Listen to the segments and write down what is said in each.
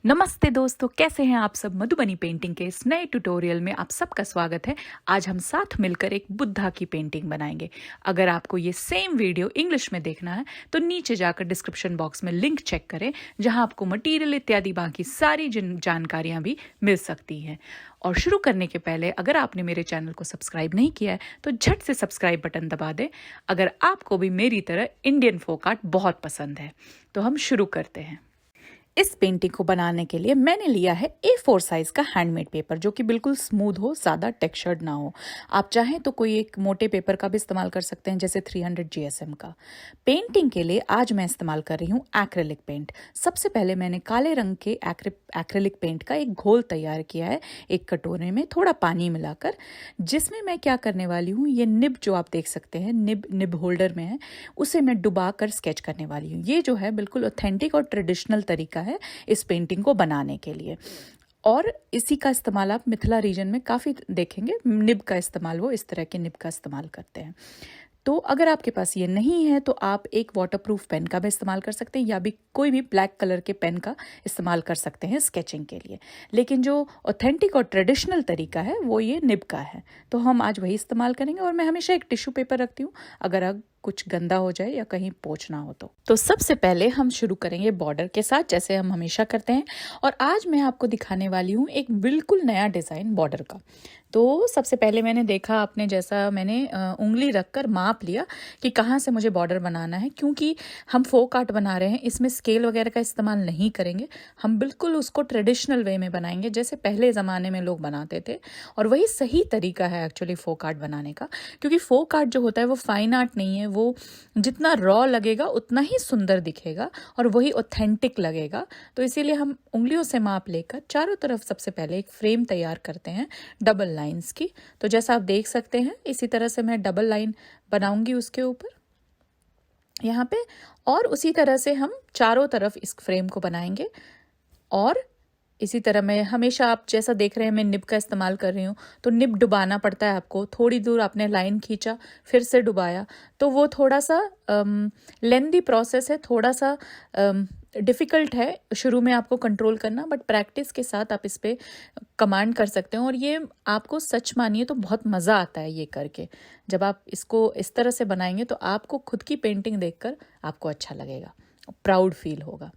नमस्ते दोस्तों, कैसे हैं आप सब। मधुबनी पेंटिंग के इस नए ट्यूटोरियल में आप सबका स्वागत है। आज हम साथ मिलकर एक बुद्धा की पेंटिंग बनाएंगे। अगर आपको ये सेम वीडियो इंग्लिश में देखना है तो नीचे जाकर डिस्क्रिप्शन बॉक्स में लिंक चेक करें, जहां आपको मटेरियल इत्यादि बाकी सारी जानकारियां भी मिल सकती हैं। और शुरू करने के पहले अगर आपने मेरे चैनल को सब्सक्राइब नहीं किया है तो झट से सब्सक्राइब बटन दबा दें, अगर आपको भी मेरी तरह इंडियन फोक आर्ट बहुत पसंद है। तो हम शुरू करते हैं। इस पेंटिंग को बनाने के लिए मैंने लिया है A4 साइज का हैंडमेड पेपर, जो कि बिल्कुल स्मूथ हो, ज़्यादा टेक्सचर्ड ना हो। आप चाहें तो कोई एक मोटे पेपर का भी इस्तेमाल कर सकते हैं, जैसे 300 GSM का। पेंटिंग के लिए आज मैं इस्तेमाल कर रही हूँ एक्रेलिक पेंट। सबसे पहले मैंने काले रंग के एक्रेलिक पेंट का एक घोल तैयार किया है एक कटोरे में थोड़ा पानी मिलाकर, जिसमें मैं क्या करने वाली हूँ, ये निब जो आप देख सकते हैं निब होल्डर में है, उसे मैं डुबा कर स्केच करने वाली हूँ। ये जो है बिल्कुल ऑथेंटिक और ट्रेडिशनल तरीका है इस पेंटिंग को बनाने के लिए। और इसी का इस्तेमाल आप मिथिला रीजन में काफ़ी देखेंगे। निब का इस्तेमाल, वो इस तरह के निब का इस्तेमाल करते हैं। तो अगर आपके पास ये नहीं है तो आप एक वाटरप्रूफ पेन का भी इस्तेमाल कर सकते हैं, या भी कोई भी ब्लैक कलर के पेन का इस्तेमाल कर सकते हैं स्केचिंग के लिए। लेकिन जो ऑथेंटिक और ट्रेडिशनल तरीका है वो ये निब का है, तो हम आज वही इस्तेमाल करेंगे। और मैं हमेशा एक टिश्यू पेपर रखती हूँ, अगर कुछ गंदा हो जाए या कहीं पोंछना हो तो सबसे पहले हम शुरू करेंगे बॉर्डर के साथ, जैसे हम हमेशा करते हैं। और आज मैं आपको दिखाने वाली हूँ एक बिल्कुल नया डिज़ाइन बॉर्डर का। तो सबसे पहले मैंने देखा, आपने जैसा मैंने उंगली रखकर माप लिया कि कहाँ से मुझे बॉर्डर बनाना है, क्योंकि हम फोक आर्ट बना रहे हैं, इसमें स्केल वगैरह का इस्तेमाल नहीं करेंगे। हम बिल्कुल उसको ट्रेडिशनल वे में बनाएंगे, जैसे पहले ज़माने में लोग बनाते थे। और वही सही तरीका है एक्चुअली फोक आर्ट बनाने का, क्योंकि फोक आर्ट जो होता है वो फाइन आर्ट नहीं है। वो जितना रॉ लगेगा उतना ही सुंदर दिखेगा और वही ऑथेंटिक लगेगा। तो इसीलिए हम उंगलियों से माप लेकर चारों तरफ सबसे पहले एक फ्रेम तैयार करते हैं डबल लाइंस की। तो जैसा आप देख सकते हैं, इसी तरह से मैं डबल लाइन बनाऊंगी उसके ऊपर यहाँ पे, और उसी तरह से हम चारों तरफ इस फ्रेम को बनाएंगे। और इसी तरह मैं हमेशा, आप जैसा देख रहे हैं मैं निब का इस्तेमाल कर रही हूँ, तो निब डुबाना पड़ता है आपको। थोड़ी दूर आपने लाइन खींचा, फिर से डुबाया, तो वो थोड़ा सा लेंदी प्रोसेस है, थोड़ा सा डिफ़िकल्ट है शुरू में आपको कंट्रोल करना, बट प्रैक्टिस के साथ आप इस पे कमांड कर सकते हैं। और ये आपको सच मानिए तो बहुत मज़ा आता है ये करके। जब आप इसको इस तरह से बनाएंगे तो आपको खुद की पेंटिंग देखकर आपको अच्छा लगेगा, प्राउड फील होगा।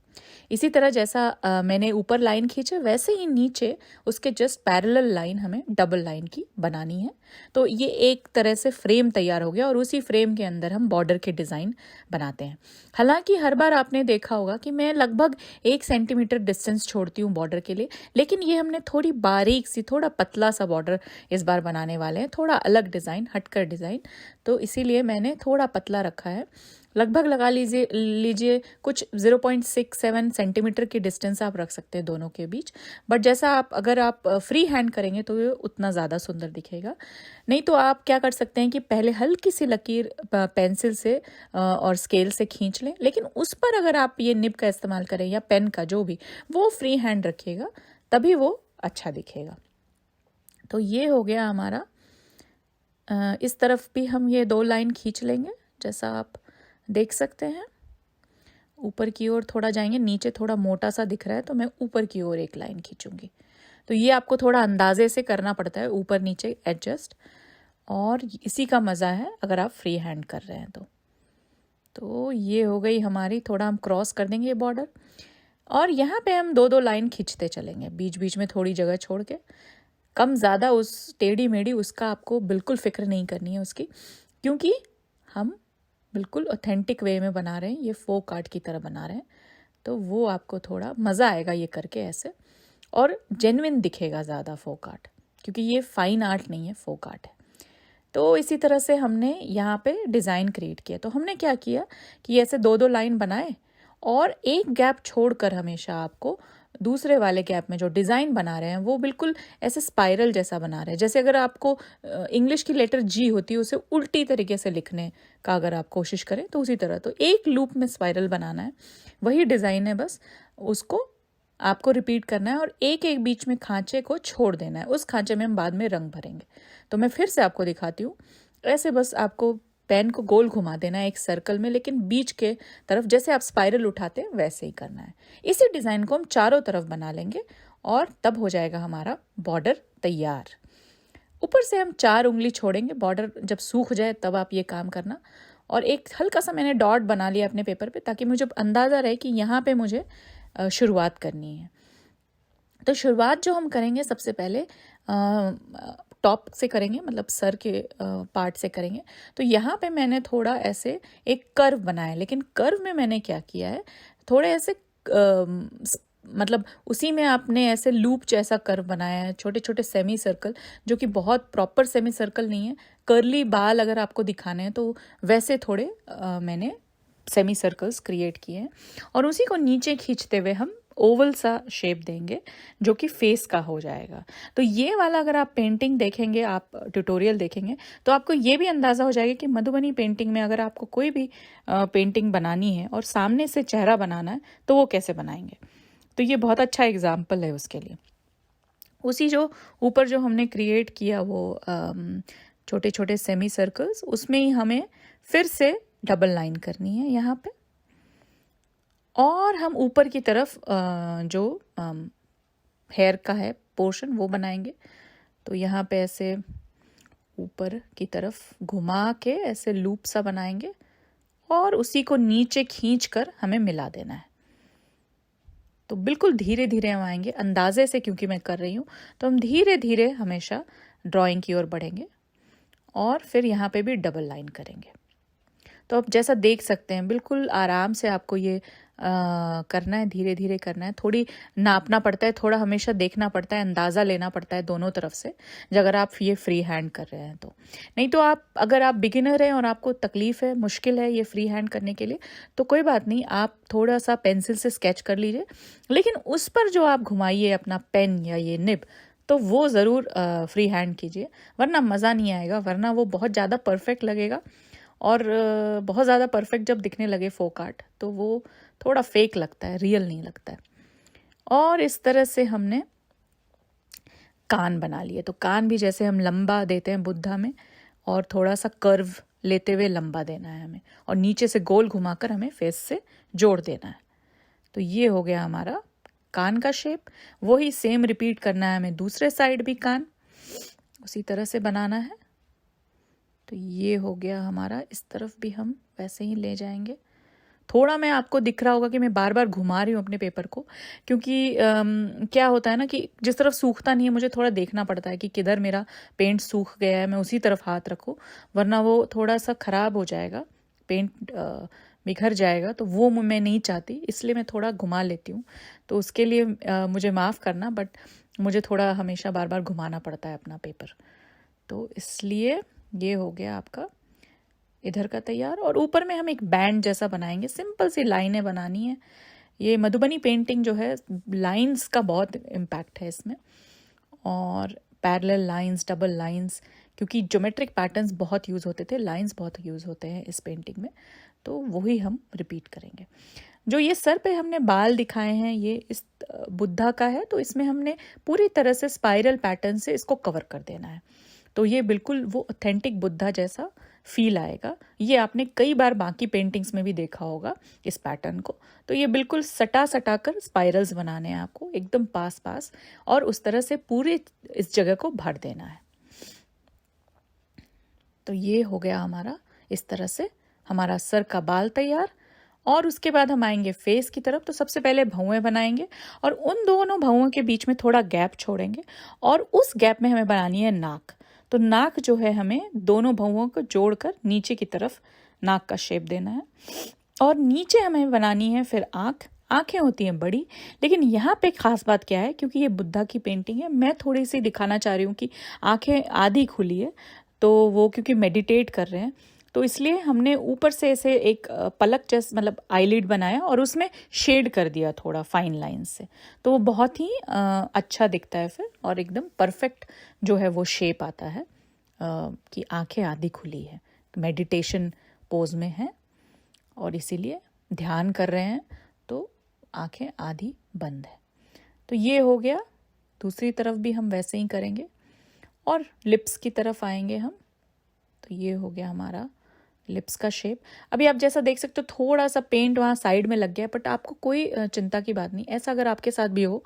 इसी तरह जैसा मैंने ऊपर लाइन खींचे, वैसे ही नीचे उसके जस्ट पैरेलल लाइन हमें डबल लाइन की बनानी है। तो ये एक तरह से फ्रेम तैयार हो गया, और उसी फ्रेम के अंदर हम बॉर्डर के डिज़ाइन बनाते हैं। हालांकि हर बार आपने देखा होगा कि मैं लगभग 1 सेंटीमीटर डिस्टेंस छोड़ती हूँ बॉर्डर के लिए, लेकिन ये हमने थोड़ी बारीक सी, थोड़ा पतला सा बॉर्डर इस बार बनाने वाले हैं, थोड़ा अलग डिज़ाइन, हटकर डिज़ाइन। तो इसीलिए मैंने थोड़ा पतला रखा है। लगभग लगा लीजिए कुछ 0.67 सेंटीमीटर की डिस्टेंस आप रख सकते हैं दोनों के बीच। बट जैसा अगर आप फ्री हैंड करेंगे तो ये उतना ज़्यादा सुंदर दिखेगा। नहीं तो आप क्या कर सकते हैं कि पहले हल्की सी लकीर पेंसिल से और स्केल से खींच लें, लेकिन उस पर अगर आप ये निब का इस्तेमाल करें या पेन का, जो भी, वो फ्री हैंड रखिएगा, तभी वो अच्छा दिखेगा। तो ये हो गया हमारा। इस तरफ भी हम ये 2 लाइन खींच लेंगे, जैसा आप देख सकते हैं। ऊपर की ओर थोड़ा जाएंगे, नीचे थोड़ा मोटा सा दिख रहा है तो मैं ऊपर की ओर एक लाइन खींचूंगी। तो ये आपको थोड़ा अंदाजे से करना पड़ता है, ऊपर नीचे एडजस्ट, और इसी का मज़ा है अगर आप फ्री हैंड कर रहे हैं तो ये हो गई हमारी। थोड़ा हम क्रॉस कर देंगे ये बॉर्डर, और यहाँ पे हम 2-2 लाइन खींचते चलेंगे, बीच बीच में थोड़ी जगह छोड़ के। कम ज़्यादा उस टेढ़ी मेढ़ी उसका आपको बिल्कुल फिक्र नहीं करनी है उसकी, क्योंकि हम बिल्कुल ऑथेंटिक वे में बना रहे हैं, ये फोक आर्ट की तरह बना रहे हैं। तो वो आपको थोड़ा मज़ा आएगा ये करके ऐसे, और जेन्युइन दिखेगा ज़्यादा फोक आर्ट, क्योंकि ये फाइन आर्ट नहीं है, फोक आर्ट है। तो इसी तरह से हमने यहाँ पे डिज़ाइन क्रिएट किया। तो हमने क्या किया कि ऐसे 2-2 लाइन बनाए, और एक गैप छोड़कर हमेशा आपको दूसरे वाले गैप में जो डिज़ाइन बना रहे हैं वो बिल्कुल ऐसे स्पाइरल जैसा बना रहे हैं। जैसे अगर आपको इंग्लिश की लेटर जी होती है, उसे उल्टी तरीके से लिखने का अगर आप कोशिश करें तो उसी तरह, तो एक लूप में स्पाइरल बनाना है, वही डिज़ाइन है, बस उसको आपको रिपीट करना है। और एक एक बीच में खांचे को छोड़ देना है, उस खांचे में हम बाद में रंग भरेंगे। तो मैं फिर से आपको दिखाती हूँ। ऐसे बस आपको पेन को गोल घुमा देना है एक सर्कल में, लेकिन बीच के तरफ जैसे आप स्पाइरल उठाते हैं वैसे ही करना है। इसी डिज़ाइन को हम चारों तरफ बना लेंगे और तब हो जाएगा हमारा बॉर्डर तैयार। ऊपर से हम 4 उंगली छोड़ेंगे, बॉर्डर जब सूख जाए तब आप ये काम करना। और एक हल्का सा मैंने डॉट बना लिया अपने पेपर पे, ताकि मुझे अंदाज़ा रहे कि यहाँ पे मुझे शुरुआत करनी है। तो शुरुआत जो हम करेंगे सबसे पहले टॉप से करेंगे, मतलब सर के पार्ट से करेंगे। तो यहाँ पे मैंने थोड़ा ऐसे एक कर्व बनाया, लेकिन कर्व में मैंने क्या किया है, थोड़े ऐसे मतलब उसी में आपने ऐसे लूप जैसा कर्व बनाया है, छोटे छोटे सेमी सर्कल, जो कि बहुत प्रॉपर सेमी सर्कल नहीं है। कर्ली बाल अगर आपको दिखाने हैं तो वैसे थोड़े मैंने सेमी सर्कल्स क्रिएट किए हैं, और उसी को नीचे खींचते हुए हम ओवल सा शेप देंगे जो कि फेस का हो जाएगा। तो ये वाला अगर आप पेंटिंग देखेंगे, आप ट्यूटोरियल देखेंगे, तो आपको ये भी अंदाज़ा हो जाएगा कि मधुबनी पेंटिंग में अगर आपको कोई भी पेंटिंग बनानी है और सामने से चेहरा बनाना है तो वो कैसे बनाएंगे। तो ये बहुत अच्छा एग्जाम्पल है उसके लिए। उसी जो ऊपर जो हमने क्रिएट किया वो छोटे छोटे सेमी सर्कल्स, उसमें ही हमें फिर से डबल लाइन करनी है यहाँ पे, और हम ऊपर की तरफ जो हेयर का है पोर्शन वो बनाएंगे। तो यहाँ पे ऐसे ऊपर की तरफ घुमा के ऐसे लूप सा बनाएंगे और उसी को नीचे खींच कर हमें मिला देना है। तो बिल्कुल धीरे धीरे हम आएंगे, अंदाजे से क्योंकि मैं कर रही हूँ तो हम धीरे धीरे हमेशा ड्राइंग की ओर बढ़ेंगे और फिर यहाँ पे भी डबल लाइन करेंगे। तो आप जैसा देख सकते हैं बिल्कुल आराम से आपको ये करना है, धीरे धीरे करना है। थोड़ी नापना पड़ता है, थोड़ा हमेशा देखना पड़ता है, अंदाज़ा लेना पड़ता है दोनों तरफ से, अगर आप ये फ्री हैंड कर रहे हैं तो। नहीं तो आप अगर आप बिगिनर हैं और आपको तकलीफ़ है, मुश्किल है ये फ्री हैंड करने के लिए, तो कोई बात नहीं, आप थोड़ा सा पेंसिल से स्केच कर लीजिए, लेकिन उस पर जो आप घुमाइए अपना पेन या ये निब, तो वो ज़रूर फ्री हैंड कीजिए, वरना मज़ा नहीं आएगा, वरना वो बहुत ज़्यादा परफेक्ट लगेगा। और बहुत ज़्यादा परफेक्ट जब दिखने लगे फोक आर्ट तो वो थोड़ा फेक लगता है, रियल नहीं लगता है। और इस तरह से हमने कान बना लिए। तो कान भी जैसे हम लंबा देते हैं बुद्धा में, और थोड़ा सा कर्व लेते हुए लंबा देना है हमें, और नीचे से गोल घुमाकर हमें फेस से जोड़ देना है। तो ये हो गया हमारा कान का शेप। वही सेम रिपीट करना है हमें दूसरे साइड भी, कान उसी तरह से बनाना है। तो ये हो गया हमारा, इस तरफ भी हम वैसे ही ले जाएंगे। थोड़ा मैं आपको दिख रहा होगा कि मैं बार बार घुमा रही हूँ अपने पेपर को, क्योंकि क्या होता है ना कि जिस तरफ सूखता नहीं है मुझे थोड़ा देखना पड़ता है कि किधर मेरा पेंट सूख गया है, मैं उसी तरफ हाथ रखूँ, वरना वो थोड़ा सा ख़राब हो जाएगा, पेंट बिखर जाएगा, तो वो मैं नहीं चाहती, इसलिए मैं थोड़ा घुमा लेती हूँ। तो उसके लिए मुझे माफ़ करना, बट मुझे थोड़ा हमेशा बार बार घुमाना पड़ता है अपना पेपर। तो इसलिए ये हो गया आपका इधर का तैयार। और ऊपर में हम एक बैंड जैसा बनाएंगे, सिंपल सी लाइनें बनानी है। ये मधुबनी पेंटिंग जो है, लाइंस का बहुत इम्पैक्ट है इसमें, और पैरेलल लाइंस, डबल लाइंस, क्योंकि ज्योमेट्रिक पैटर्न्स बहुत यूज़ होते थे, लाइंस बहुत यूज़ होते हैं इस पेंटिंग में, तो वही हम रिपीट करेंगे। जो ये सर पे हमने बाल दिखाए हैं ये इस बुद्धा का है, तो इसमें हमने पूरी तरह से स्पाइरल पैटर्न से इसको कवर कर देना है। तो ये बिल्कुल वो ऑथेंटिक बुद्धा जैसा फील आएगा। ये आपने कई बार बाकी पेंटिंग्स में भी देखा होगा इस पैटर्न को। तो ये बिल्कुल सटा सटा कर स्पाइरल्स बनाने हैं आपको, एकदम पास पास, और उस तरह से पूरे इस जगह को भर देना है। तो ये हो गया हमारा, इस तरह से हमारा सर का बाल तैयार। और उसके बाद हम आएंगे फेस की तरफ। तो सबसे पहले भौएं बनाएंगे, और उन दोनों भौओं के बीच में थोड़ा गैप छोड़ेंगे, और उस गैप में हमें बनानी है नाक। तो नाक जो है, हमें दोनों भौओं को जोड़कर नीचे की तरफ नाक का शेप देना है। और नीचे हमें बनानी है फिर आँख। आँखें होती हैं बड़ी, लेकिन यहाँ पे खास बात क्या है, क्योंकि ये बुद्धा की पेंटिंग है, मैं थोड़ी सी दिखाना चाह रही हूँ कि आँखें आधी खुली है, तो वो क्योंकि मेडिटेट कर रहे हैं, तो इसलिए हमने ऊपर से ऐसे एक पलक जैसे, मतलब आईलिड बनाया और उसमें शेड कर दिया थोड़ा फाइन लाइन से, तो वो बहुत ही अच्छा दिखता है फिर, और एकदम परफेक्ट जो है वो शेप आता है कि आंखें आधी खुली है, मेडिटेशन पोज में है और इसीलिए ध्यान कर रहे हैं, तो आंखें आधी बंद है। तो ये हो गया। दूसरी तरफ भी हम वैसे ही करेंगे, और लिप्स की तरफ आएंगे हम। तो ये हो गया हमारा लिप्स का शेप। अभी आप जैसा देख सकते हो थोड़ा सा पेंट वहाँ साइड में लग गया है, बट आपको कोई चिंता की बात नहीं। ऐसा अगर आपके साथ भी हो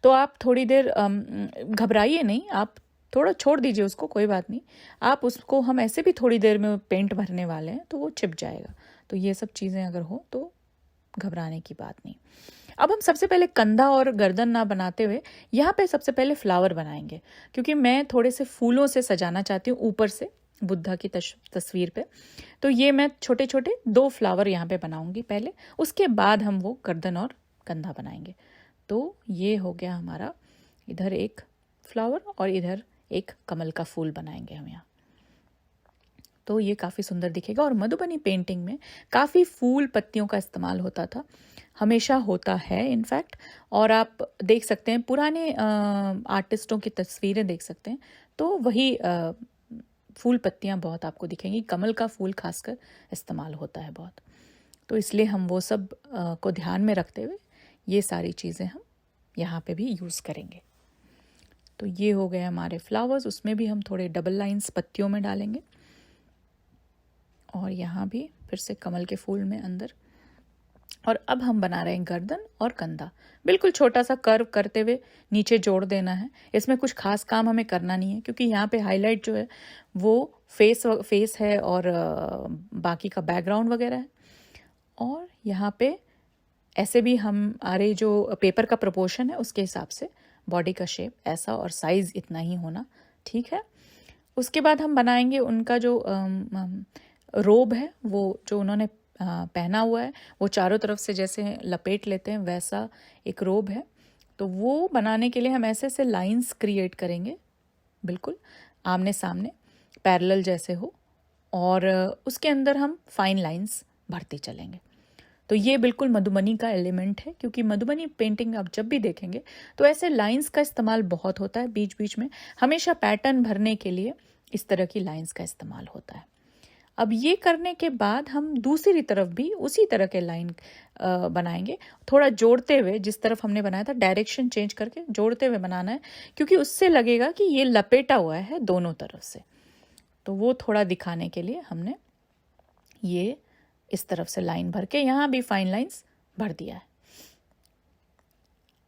तो आप थोड़ी देर घबराइए नहीं, आप थोड़ा छोड़ दीजिए उसको, कोई बात नहीं। आप उसको, हम ऐसे भी थोड़ी देर में पेंट भरने वाले हैं तो वो चिप जाएगा। तो ये सब चीज़ें अगर हो तो घबराने की बात नहीं। अब हम सबसे पहले कंधा और गर्दन ना बनाते हुए यहाँ पे सबसे पहले फ्लावर बनाएंगे, क्योंकि मैं थोड़े से फूलों से सजाना चाहती हूँ ऊपर से बुद्धा की तस्वीर पे। तो ये मैं छोटे छोटे 2 फ्लावर यहाँ पे बनाऊंगी पहले, उसके बाद हम वो गर्दन और कंधा बनाएंगे। तो ये हो गया हमारा, इधर एक फ्लावर और इधर एक कमल का फूल बनाएंगे हम यहाँ। तो ये काफ़ी सुंदर दिखेगा। और मधुबनी पेंटिंग में काफ़ी फूल पत्तियों का इस्तेमाल होता था, हमेशा होता है इनफैक्ट। और आप देख सकते हैं पुराने आर्टिस्टों की तस्वीरें देख सकते हैं, तो वही फूल पत्तियां बहुत आपको दिखेंगी। कमल का फूल खासकर इस्तेमाल होता है बहुत। तो इसलिए हम वो सब को ध्यान में रखते हुए ये सारी चीज़ें हम यहाँ पे भी यूज़ करेंगे। तो ये हो गए हमारे फ्लावर्स, उसमें भी हम थोड़े डबल लाइंस पत्तियों में डालेंगे। और यहाँ भी फिर से कमल के फूल में अंदर। और अब हम बना रहे हैं गर्दन और कंधा, बिल्कुल छोटा सा कर्व करते हुए नीचे जोड़ देना है। इसमें कुछ खास काम हमें करना नहीं है, क्योंकि यहाँ पे हाईलाइट जो है वो फेस है और बाकी का बैकग्राउंड वगैरह है। और यहाँ पे ऐसे भी हमारे जो पेपर का प्रोपोर्शन है उसके हिसाब से बॉडी का शेप ऐसा और साइज इतना ही होना ठीक है। उसके बाद हम बनाएंगे उनका जो रोब है, वो जो उन्होंने पहना हुआ है, वो चारों तरफ से जैसे लपेट लेते हैं वैसा एक रोब है। तो वो बनाने के लिए हम ऐसे ऐसे लाइंस क्रिएट करेंगे, बिल्कुल आमने सामने पैरेलल जैसे हो, और उसके अंदर हम फाइन लाइंस भरते चलेंगे। तो ये बिल्कुल मधुबनी का एलिमेंट है, क्योंकि मधुबनी पेंटिंग आप जब भी देखेंगे तो ऐसे लाइंस का इस्तेमाल बहुत होता है बीच बीच में, हमेशा पैटर्न भरने के लिए इस तरह की लाइंस का इस्तेमाल होता है। अब ये करने के बाद हम दूसरी तरफ भी उसी तरह के लाइन बनाएंगे, थोड़ा जोड़ते हुए, जिस तरफ हमने बनाया था डायरेक्शन चेंज करके जोड़ते हुए बनाना है, क्योंकि उससे लगेगा कि ये लपेटा हुआ है दोनों तरफ से। तो वो थोड़ा दिखाने के लिए हमने ये इस तरफ से लाइन भर के यहाँ भी फाइन लाइंस भर दिया है।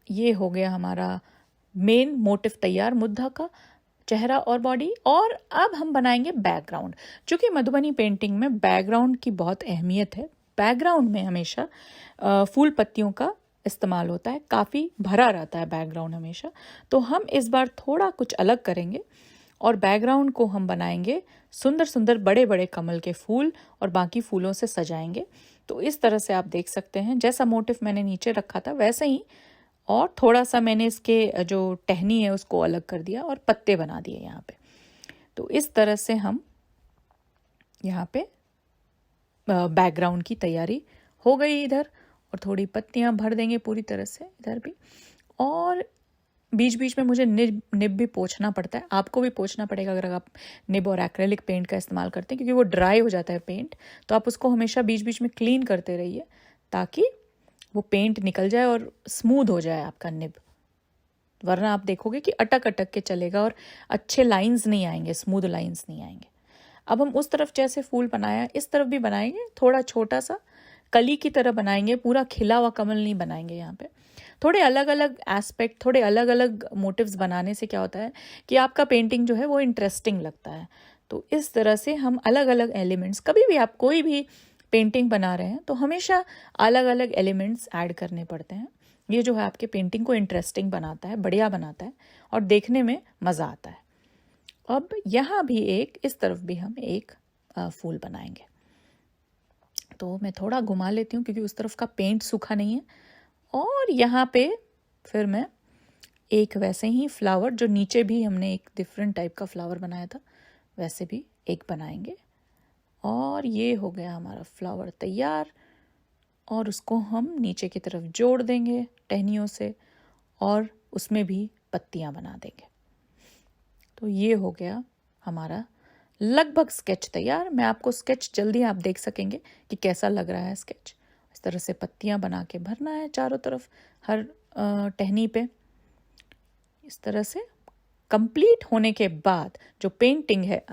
ये हो गया हमारा मेन मोटिव तैयार, मुद्दा का चेहरा और बॉडी। और अब हम बनाएंगे बैकग्राउंड। चूंकि मधुबनी पेंटिंग में बैकग्राउंड की बहुत अहमियत है, बैकग्राउंड में हमेशा फूल पत्तियों का इस्तेमाल होता है, काफ़ी भरा रहता है बैकग्राउंड हमेशा। तो हम इस बार थोड़ा कुछ अलग करेंगे और बैकग्राउंड को हम बनाएंगे सुंदर सुंदर बड़े बड़े कमल के फूल और बाकी फूलों से सजाएंगे। तो इस तरह से आप देख सकते हैं, जैसा मोटिव मैंने नीचे रखा था वैसे ही, और थोड़ा सा मैंने इसके जो टहनी है उसको अलग कर दिया और पत्ते बना दिए यहाँ पे। तो इस तरह से हम यहाँ पे बैकग्राउंड की तैयारी हो गई इधर, और थोड़ी पत्तियाँ भर देंगे पूरी तरह से इधर भी। और बीच बीच में मुझे निब भी पोंछना पड़ता है, आपको भी पोंछना पड़ेगा अगर आप निब और एक्रेलिक पेंट का इस्तेमाल करते हैं, क्योंकि वो ड्राई हो जाता है पेंट। तो आप उसको हमेशा बीच बीच में क्लीन करते रहिए ताकि वो पेंट निकल जाए और स्मूथ हो जाए आपका निब, वरना आप देखोगे कि अटक अटक के चलेगा और अच्छे लाइंस नहीं आएंगे, स्मूथ लाइंस नहीं आएंगे। अब हम उस तरफ जैसे फूल बनाया इस तरफ भी बनाएंगे, थोड़ा छोटा सा कली की तरह बनाएंगे, पूरा खिला हुआ कमल नहीं बनाएंगे। यहाँ पे थोड़े अलग अलग एस्पेक्ट, थोड़े अलग अलग मोटिव्स बनाने से क्या होता है कि आपका पेंटिंग जो है वो इंटरेस्टिंग लगता है। तो इस तरह से हम अलग अलग एलिमेंट्स, कभी भी आप कोई भी पेंटिंग बना रहे हैं तो हमेशा अलग अलग एलिमेंट्स ऐड करने पड़ते हैं। ये जो है आपके पेंटिंग को इंटरेस्टिंग बनाता है, बढ़िया बनाता है और देखने में मज़ा आता है। अब यहाँ भी एक, इस तरफ भी हम एक फूल बनाएंगे। तो मैं थोड़ा घुमा लेती हूँ क्योंकि उस तरफ का पेंट सूखा नहीं है। और यहाँ पे फिर मैं एक वैसे ही फ्लावर, जो नीचे भी हमने एक डिफरेंट टाइप का फ्लावर बनाया था वैसे भी एक बनाएंगे। और ये हो गया हमारा फ्लावर तैयार, और उसको हम नीचे की तरफ जोड़ देंगे टहनियों से और उसमें भी पत्तियां बना देंगे। तो ये हो गया हमारा लगभग स्केच तैयार। मैं आपको स्केच जल्दी आप देख सकेंगे कि कैसा लग रहा है स्केच। इस तरह से पत्तियां बना के भरना है चारों तरफ, हर टहनी पे इस तरह से कंप्लीट होने के बाद जो पेंटिंग है,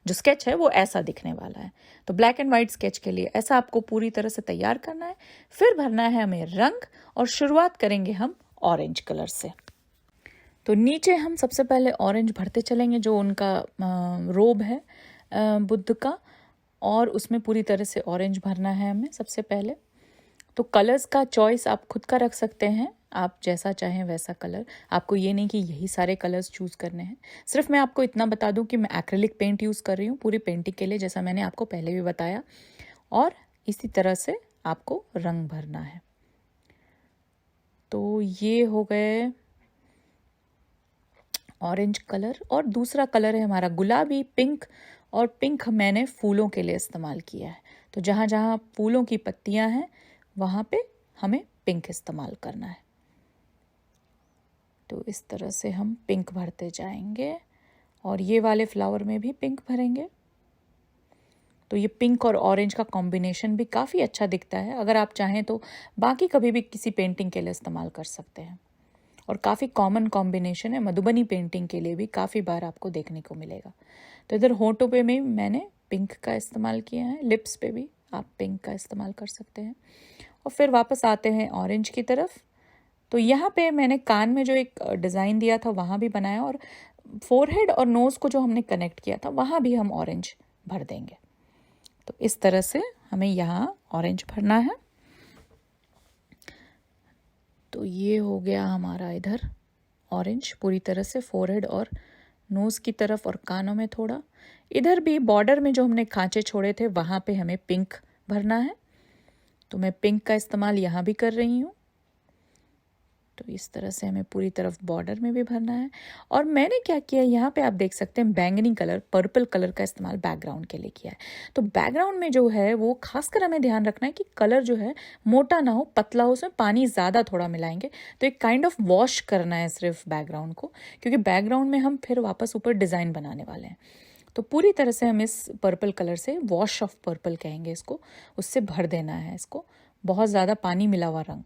जो स्केच है वो ऐसा दिखने वाला है। तो ब्लैक एंड वाइट स्केच के लिए ऐसा आपको पूरी तरह से तैयार करना है। फिर भरना है हमें रंग, और शुरुआत करेंगे हम ऑरेंज कलर से। तो नीचे हम सबसे पहले ऑरेंज भरते चलेंगे, जो उनका रोब है बुद्ध का, और उसमें पूरी तरह से ऑरेंज भरना है हमें सबसे पहले। तो कलर्स का चॉइस आप खुद का रख सकते हैं, आप जैसा चाहें वैसा कलर। आपको ये नहीं कि यही सारे कलर्स चूज़ करने हैं। सिर्फ मैं आपको इतना बता दूं कि मैं एक्रेलिक पेंट यूज़ कर रही हूँ पूरी पेंटिंग के लिए, जैसा मैंने आपको पहले भी बताया। और इसी तरह से आपको रंग भरना है। तो ये हो गए ऑरेंज कलर, और दूसरा कलर है हमारा गुलाबी, पिंक। और पिंक मैंने फूलों के लिए इस्तेमाल किया है। तो जहाँ जहाँ फूलों की पत्तियाँ हैं वहाँ पे हमें पिंक इस्तेमाल करना है। तो इस तरह से हम पिंक भरते जाएंगे, और ये वाले फ्लावर में भी पिंक भरेंगे। तो ये पिंक और ऑरेंज का कॉम्बिनेशन भी काफ़ी अच्छा दिखता है। अगर आप चाहें तो बाकी कभी भी किसी पेंटिंग के लिए इस्तेमाल कर सकते हैं, और काफ़ी कॉमन कॉम्बिनेशन है। मधुबनी पेंटिंग के लिए भी काफ़ी बार आपको देखने को मिलेगा। तो इधर होंठों पे में मैंने पिंक का इस्तेमाल किया है, लिप्स पे भी आप पिंक का इस्तेमाल कर सकते हैं। और फिर वापस आते हैं ऑरेंज की तरफ। तो यहाँ पे मैंने कान में जो एक डिज़ाइन दिया था वहाँ भी बनाया, और फोरहेड और नोज़ को जो हमने कनेक्ट किया था वहाँ भी हम ऑरेंज भर देंगे। तो इस तरह से हमें यहाँ ऑरेंज भरना है। तो ये हो गया हमारा इधर ऑरेंज पूरी तरह से फोरहेड और नोज़ की तरफ, और कानों में थोड़ा। इधर भी बॉर्डर में जो हमने खांचे छोड़े थे वहाँ पे हमें पिंक भरना है। तो मैं पिंक का इस्तेमाल यहाँ भी कर रही हूँ। तो इस तरह से हमें पूरी तरफ बॉर्डर में भी भरना है। और मैंने क्या किया, यहाँ पे आप देख सकते हैं बैंगनी कलर, पर्पल कलर का इस्तेमाल बैकग्राउंड के लिए किया है। तो बैकग्राउंड में जो है वो खासकर हमें ध्यान रखना है कि कलर जो है मोटा ना हो, पतला हो, उसमें पानी ज़्यादा थोड़ा मिलाएंगे। तो एक काइंड ऑफ वॉश करना है सिर्फ बैकग्राउंड को, क्योंकि बैकग्राउंड में हम फिर वापस ऊपर डिज़ाइन बनाने वाले हैं। तो पूरी तरह से हम इस पर्पल कलर से, वॉश ऑफ पर्पल कहेंगे इसको, उससे भर देना है इसको, बहुत ज़्यादा पानी मिला हुआ रंग।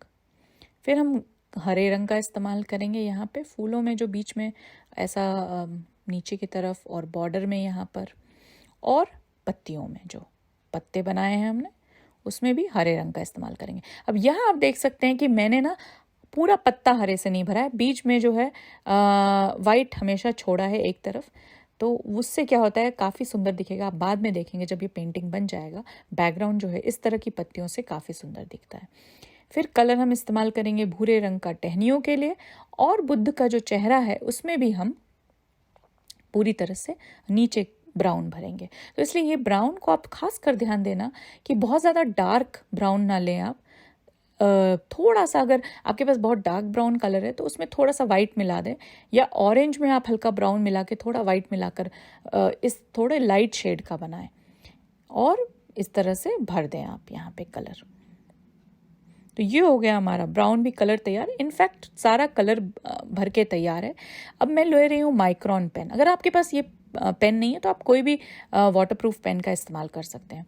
फिर हम हरे रंग का इस्तेमाल करेंगे यहाँ पे फूलों में, जो बीच में ऐसा नीचे की तरफ, और बॉर्डर में यहाँ पर, और पत्तियों में जो पत्ते बनाए हैं हमने उसमें भी हरे रंग का इस्तेमाल करेंगे। अब यहाँ आप देख सकते हैं कि मैंने ना पूरा पत्ता हरे से नहीं भरा है, बीच में जो है वाइट हमेशा छोड़ा है एक तरफ। तो उससे क्या होता है, काफ़ी सुंदर दिखेगा। आप बाद में देखेंगे जब ये पेंटिंग बन जाएगा, बैकग्राउंड जो है इस तरह की पत्तियों से काफ़ी सुंदर दिखता है। फिर कलर हम इस्तेमाल करेंगे भूरे रंग का टहनियों के लिए, और बुद्ध का जो चेहरा है उसमें भी हम पूरी तरह से नीचे ब्राउन भरेंगे। तो इसलिए ये ब्राउन को आप खास कर ध्यान देना कि बहुत ज़्यादा डार्क ब्राउन ना लें आप। थोड़ा सा, अगर आपके पास बहुत डार्क ब्राउन कलर है तो उसमें थोड़ा सा वाइट मिला दें, या ऑरेंज में आप हल्का ब्राउन मिला के थोड़ा वाइट मिलाकर इस थोड़े लाइट शेड का बनाएं, और इस तरह से भर दें आप यहाँ पे कलर। तो ये हो गया हमारा ब्राउन भी कलर तैयार। इनफैक्ट सारा कलर भर के तैयार है। अब मैं ले रही हूँ माइक्रॉन पेन। अगर आपके पास ये पेन नहीं है तो आप कोई भी वाटरप्रूफ पेन का इस्तेमाल कर सकते हैं,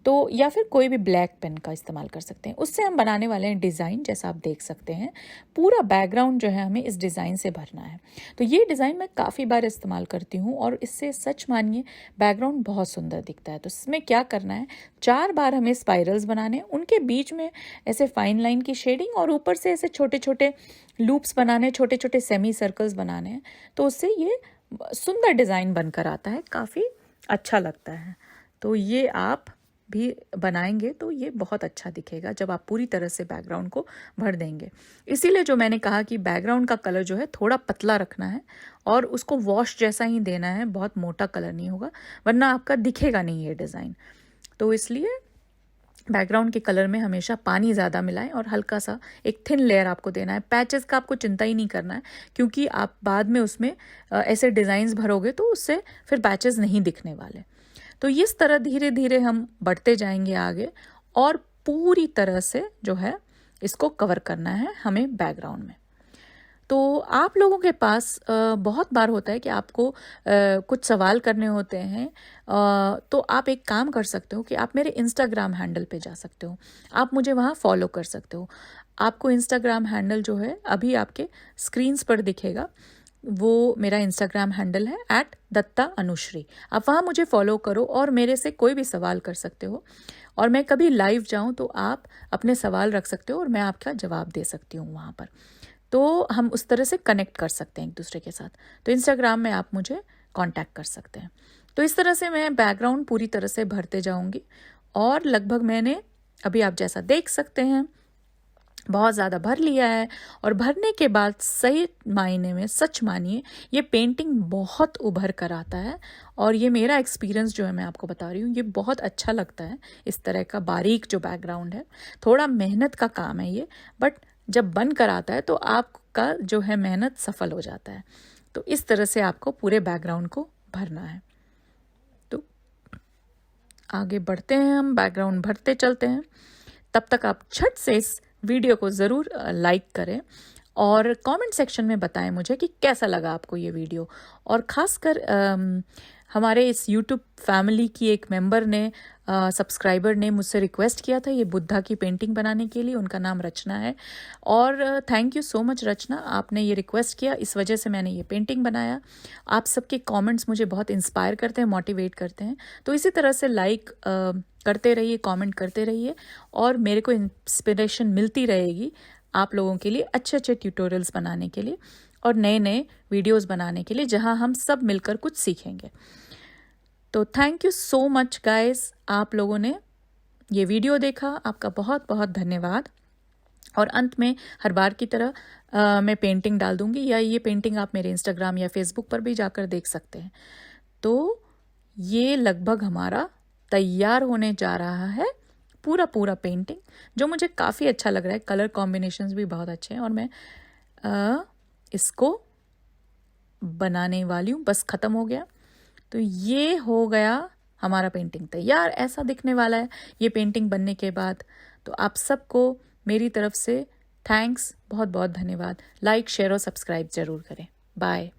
तो या फिर कोई भी ब्लैक पेन का इस्तेमाल कर सकते हैं। उससे हम बनाने वाले हैं डिज़ाइन, जैसा आप देख सकते हैं। पूरा बैकग्राउंड जो है हमें इस डिज़ाइन से भरना है। तो ये डिज़ाइन मैं काफ़ी बार इस्तेमाल करती हूँ, और इससे सच मानिए बैकग्राउंड बहुत सुंदर दिखता है। तो इसमें क्या करना है, 4 बार हमें स्पाइरल्स बनाने हैं, उनके बीच में ऐसे फाइन लाइन की शेडिंग, और ऊपर से ऐसे छोटे छोटे लूप्स बनाने, छोटे छोटे सेमी सर्कल्स बनाने हैं। तो उससे ये सुंदर डिज़ाइन बनकर आता है, काफ़ी अच्छा लगता है। तो ये आप भी बनाएंगे तो ये बहुत अच्छा दिखेगा जब आप पूरी तरह से बैकग्राउंड को भर देंगे। इसीलिए जो मैंने कहा कि बैकग्राउंड का कलर जो है थोड़ा पतला रखना है, और उसको वॉश जैसा ही देना है, बहुत मोटा कलर नहीं होगा, वरना आपका दिखेगा नहीं ये डिज़ाइन। तो इसलिए बैकग्राउंड के कलर में हमेशा पानी ज़्यादा मिलाएं, और हल्का सा एक थिन लेयर आपको देना है। पैचेस का आपको चिंता ही नहीं करना है, क्योंकि आप बाद में उसमें ऐसे डिज़ाइंस भरोगे तो उससे फिर पैचेस नहीं दिखने वाले। तो इस तरह धीरे धीरे हम बढ़ते जाएंगे आगे, और पूरी तरह से जो है इसको कवर करना है हमें बैकग्राउंड में। तो आप लोगों के पास बहुत बार होता है कि आपको कुछ सवाल करने होते हैं, तो आप एक काम कर सकते हो कि आप मेरे इंस्टाग्राम हैंडल पे जा सकते हो, आप मुझे वहाँ फॉलो कर सकते हो। आपको इंस्टाग्राम हैंडल जो है अभी आपके स्क्रीन्स पर दिखेगा, वो मेरा इंस्टाग्राम हैंडल है @दत्ता अनुश्री। आप वहाँ मुझे फॉलो करो और मेरे से कोई भी सवाल कर सकते हो, और मैं कभी लाइव जाऊँ तो आप अपने सवाल रख सकते हो और मैं आपका जवाब दे सकती हूँ वहाँ पर। तो हम उस तरह से कनेक्ट कर सकते हैं एक दूसरे के साथ। तो इंस्टाग्राम में आप मुझे कांटेक्ट कर सकते हैं। तो इस तरह से मैं बैकग्राउंड पूरी तरह से भरते जाऊँगी, और लगभग मैंने अभी आप जैसा देख सकते हैं बहुत ज़्यादा भर लिया है। और भरने के बाद सही मायने में, सच मानिए, ये पेंटिंग बहुत उभर कर आता है। और ये मेरा एक्सपीरियंस जो है मैं आपको बता रही हूँ, ये बहुत अच्छा लगता है। इस तरह का बारीक जो बैकग्राउंड है, थोड़ा मेहनत का काम है ये, बट जब बन कर आता है तो आपका जो है मेहनत सफल हो जाता है। तो इस तरह से आपको पूरे बैकग्राउंड को भरना है। तो आगे बढ़ते हैं, हम बैकग्राउंड भरते चलते हैं। तब तक आप झट से इस वीडियो को ज़रूर लाइक करें और कमेंट सेक्शन में बताएं मुझे कि कैसा लगा आपको ये वीडियो। और ख़ासकर हमारे इस यूट्यूब फैमिली की एक मेंबर ने, सब्सक्राइबर ने मुझसे रिक्वेस्ट किया था ये बुद्धा की पेंटिंग बनाने के लिए। उनका नाम रचना है, और थैंक यू सो मच रचना, आपने ये रिक्वेस्ट किया, इस वजह से मैंने ये पेंटिंग बनाया। आप सबके कमेंट्स मुझे बहुत इंस्पायर करते हैं, मोटिवेट करते हैं। तो इसी तरह से लाइक करते रहिए, कमेंट करते रहिए, और मेरे को इंस्पिरेशन मिलती रहेगी आप लोगों के लिए अच्छे अच्छे ट्यूटोरियल्स बनाने के लिए और नए नए वीडियोस बनाने के लिए, जहां हम सब मिलकर कुछ सीखेंगे। तो thank you so much guys, आप लोगों ने ये वीडियो देखा, आपका बहुत बहुत धन्यवाद। और अंत में हर बार की तरह मैं पेंटिंग डाल दूंगी, या ये पेंटिंग आप मेरे इंस्टाग्राम या फेसबुक पर भी जाकर देख सकते हैं। तो ये लगभग हमारा तैयार होने जा रहा है पूरा पूरा पेंटिंग, जो मुझे काफ़ी अच्छा लग रहा है। कलर कॉम्बिनेशंस भी बहुत अच्छे हैं, और मैं इसको बनाने वाली हूँ, बस ख़त्म हो गया। तो ये हो गया हमारा पेंटिंग तैयार, ऐसा दिखने वाला है ये पेंटिंग बनने के बाद। तो आप सबको मेरी तरफ से थैंक्स, बहुत बहुत धन्यवाद। लाइक, शेयर और सब्सक्राइब ज़रूर करें। बाय।